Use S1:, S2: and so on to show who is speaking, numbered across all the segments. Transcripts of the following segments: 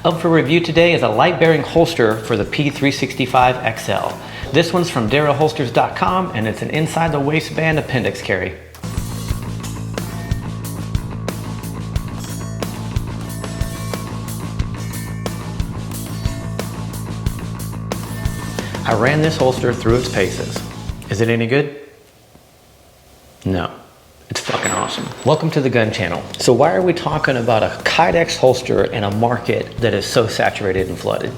S1: Up for review today is a light-bearing holster for the P365 XL. This one's from DaraHolsters.com and it's an inside the waistband appendix carry. I ran this holster through its paces. Is it any good? No. It's fucking awesome. Welcome to the gun channel. So why are we talking about a Kydex holster in a market that is so saturated and flooded?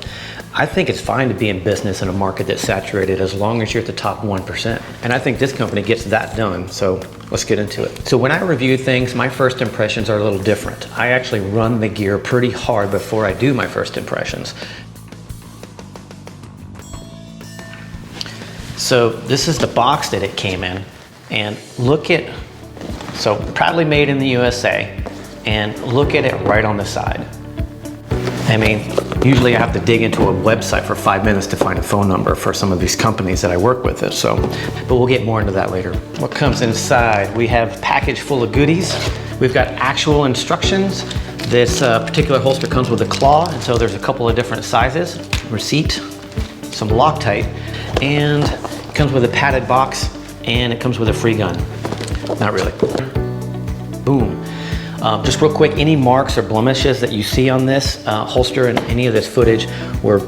S1: I think it's fine to be in business in a market that's saturated as long as you're at the top 1%. And I think this company gets that done, so let's get into it. So when I review things, my first impressions are a little different. I actually run the gear pretty hard before I do my first impressions. So this is the box that it came in, and look at, so proudly made in the USA, and look at it right on the side. I mean, usually I have to dig into a website for 5 minutes to find a phone number for some of these companies that I work with, but we'll get more into that later. What comes inside? We have a package full of goodies. We've got actual instructions. This particular holster comes with a claw, and so there's a couple of different sizes. Receipt, some Loctite, and it comes with a padded box, and it comes with a free gun. Not really. Boom. Just real quick, any marks or blemishes that you see on this holster and any of this footage were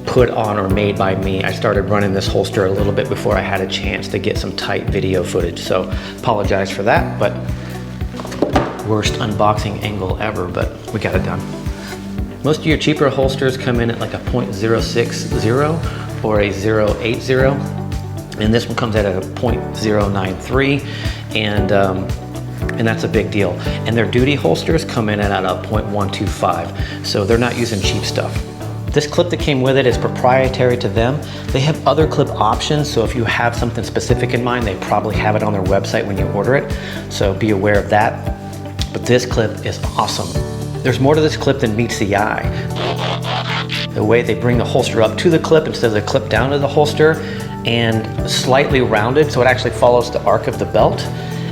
S1: put on or made by me. I started running this holster a little bit before I had a chance to get some tight video footage, so apologize for that, but worst unboxing angle ever, but we got it done. Most of your cheaper holsters come in at like a .060 or a 0.80, and this one comes at a .093, and that's a big deal. And their duty holsters come in at a .125, so they're not using cheap stuff. This clip that came with it is proprietary to them. They have other clip options, so if you have something specific in mind, they probably have it on their website when you order it, so be aware of that. But this clip is awesome. There's more to this clip than meets the eye. The way they bring the holster up to the clip instead of the clip down to the holster, and slightly rounded so it actually follows the arc of the belt.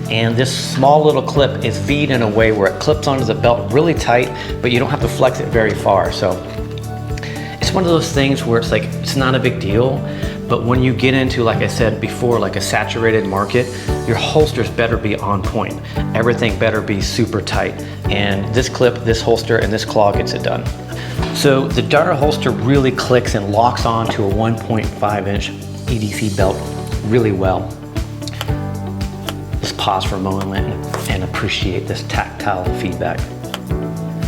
S1: And this small little clip is V'd in a way where it clips onto the belt really tight, but you don't have to flex it very far. So it's one of those things where it's like, it's not a big deal, but when you get into, like I said before, like a saturated market, your holsters better be on point. Everything better be super tight. And this clip, this holster, and this claw gets it done. So the Dara holster really clicks and locks on to a 1.5-inch EDC belt really well. Let's pause for a moment and appreciate this tactile feedback.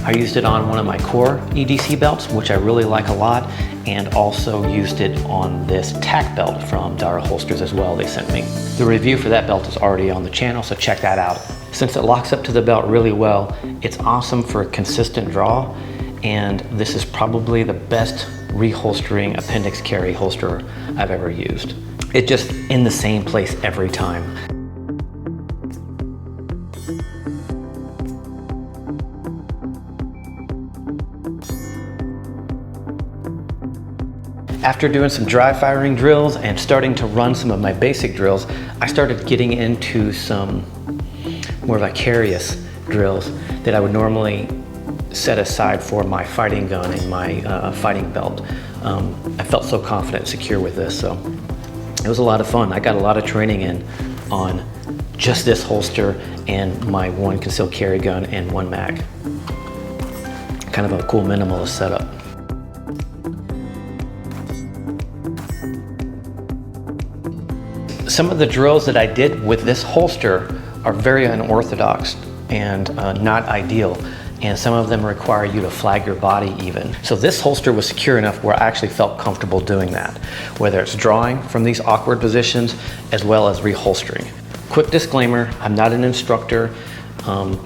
S1: I used it on one of my core EDC belts, which I really like a lot, and also used it on this tack belt from Dara Holsters as well they sent me. The review for that belt is already on the channel, so check that out. Since it locks up to the belt really well, it's awesome for a consistent draw, and this is probably the best reholstering appendix carry holster I've ever used. It's just in the same place every time. After doing some dry firing drills and starting to run some of my basic drills, I started getting into some more vicarious drills that I would normally set aside for my fighting gun and my fighting belt. I felt so confident and secure with this, so it was a lot of fun. I got a lot of training in on just this holster and my one concealed carry gun and one mag. Kind of a cool minimalist setup. Some of the drills that I did with this holster are very unorthodox and not ideal, and some of them require you to flag your body even. So this holster was secure enough where I actually felt comfortable doing that, whether it's drawing from these awkward positions as well as reholstering. Quick disclaimer, I'm not an instructor.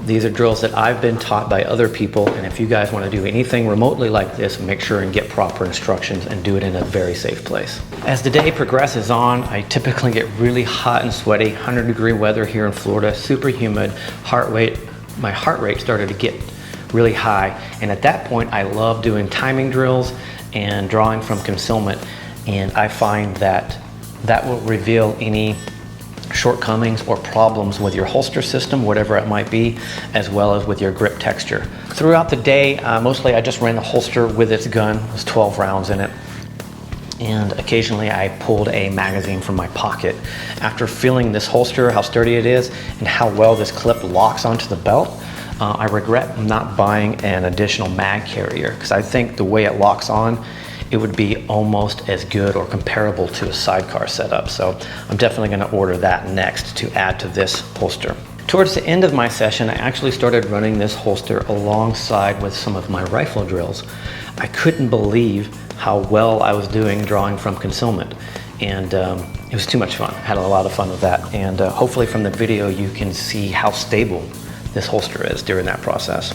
S1: These are drills that I've been taught by other people, and if you guys want to do anything remotely like this, make sure and get proper instructions and do it in a very safe place. As the day progresses on, I typically get really hot and sweaty, 100-degree weather here in Florida, super humid, my heart rate started to get really high, and at that point I love doing timing drills and drawing from concealment, and I find that that will reveal any shortcomings or problems with your holster system, whatever it might be, as well as with your grip texture. Throughout the day, mostly I just ran the holster with its gun. There's 12 rounds in it. And occasionally I pulled a magazine from my pocket. After feeling this holster, how sturdy it is, and how well this clip locks onto the belt, I regret not buying an additional mag carrier, because I think the way it locks on, it would be almost as good or comparable to a sidecar setup. So I'm definitely gonna order that next to add to this holster. Towards the end of my session, I actually started running this holster alongside with some of my rifle drills. I couldn't believe how well I was doing drawing from concealment, and it was too much fun. I had a lot of fun with that, and hopefully from the video you can see how stable this holster is during that process.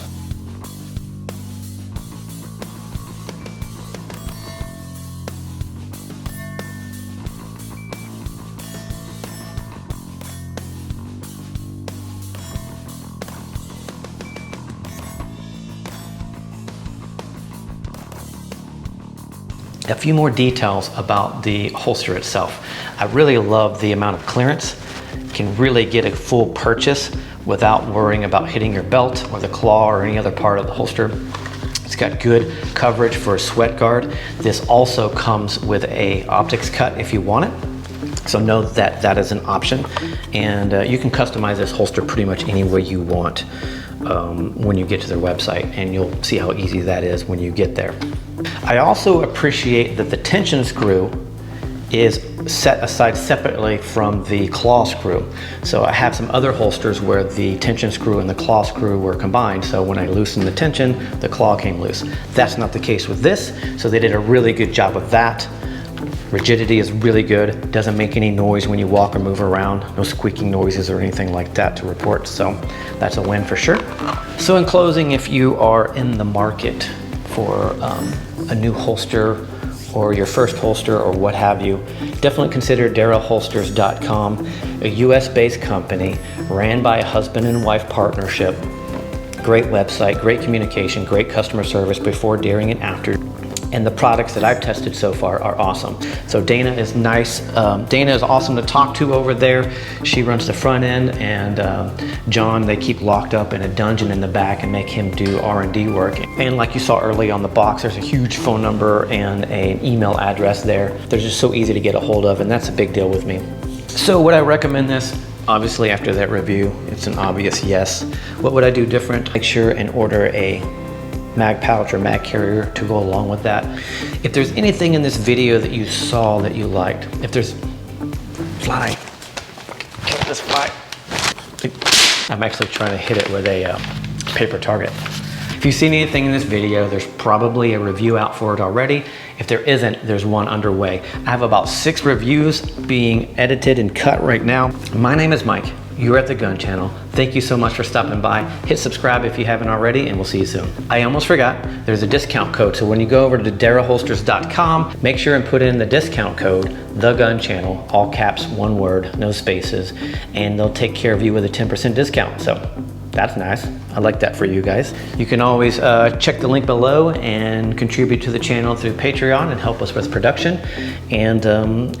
S1: A few more details about the holster itself. I really love the amount of clearance. You can really get a full purchase without worrying about hitting your belt or the claw or any other part of the holster. It's got good coverage for a sweat guard. This also comes with a optics cut if you want it. So know that that is an option. And you can customize this holster pretty much any way you want when you get to their website, and you'll see how easy that is when you get there. I also appreciate that the tension screw is set aside separately from the claw screw. So I have some other holsters where the tension screw and the claw screw were combined, so when I loosened the tension, the claw came loose. That's not the case with this, so they did a really good job with that. Rigidity is really good, doesn't make any noise when you walk or move around, no squeaking noises or anything like that to report, so that's a win for sure. So in closing, if you are in the market for a new holster or your first holster or what have you, definitely consider DaraHolsters.com, a US-based company ran by a husband and wife partnership. Great website, great communication, great customer service before, during, and after. And the products that I've tested so far are awesome. So Dana is nice. Dana is awesome to talk to over there. She runs the front end, and John, they keep locked up in a dungeon in the back and make him do R&D work. And like you saw early on the box, there's a huge phone number and an email address there. They're just so easy to get a hold of, and that's a big deal with me. So would I recommend this? Obviously after that review, it's an obvious yes. What would I do different? Make sure and order a mag pouch or mag carrier to go along with that. If there's anything in this video that you saw that you liked, if there's fly, kill this fly. I'm actually trying to hit it with a paper target. If you've seen anything in this video, there's probably a review out for it already. If there isn't, there's one underway. I have about 6 reviews being edited and cut right now. My name is Mike. You're at the Gun Channel. Thank you so much for stopping by. Hit subscribe if you haven't already, and we'll see you soon. I almost forgot, there's a discount code. So when you go over to DaraHolsters.com, make sure and put in the discount code, The Gun Channel, all caps, one word, no spaces, and they'll take care of you with a 10% discount. So that's nice. I like that for you guys. You can always check the link below and contribute to the channel through Patreon and help us with production. And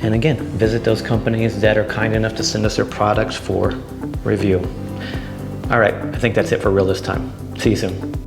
S1: again, visit those companies that are kind enough to send us their products for review. All right, I think that's it for real this time. See you soon.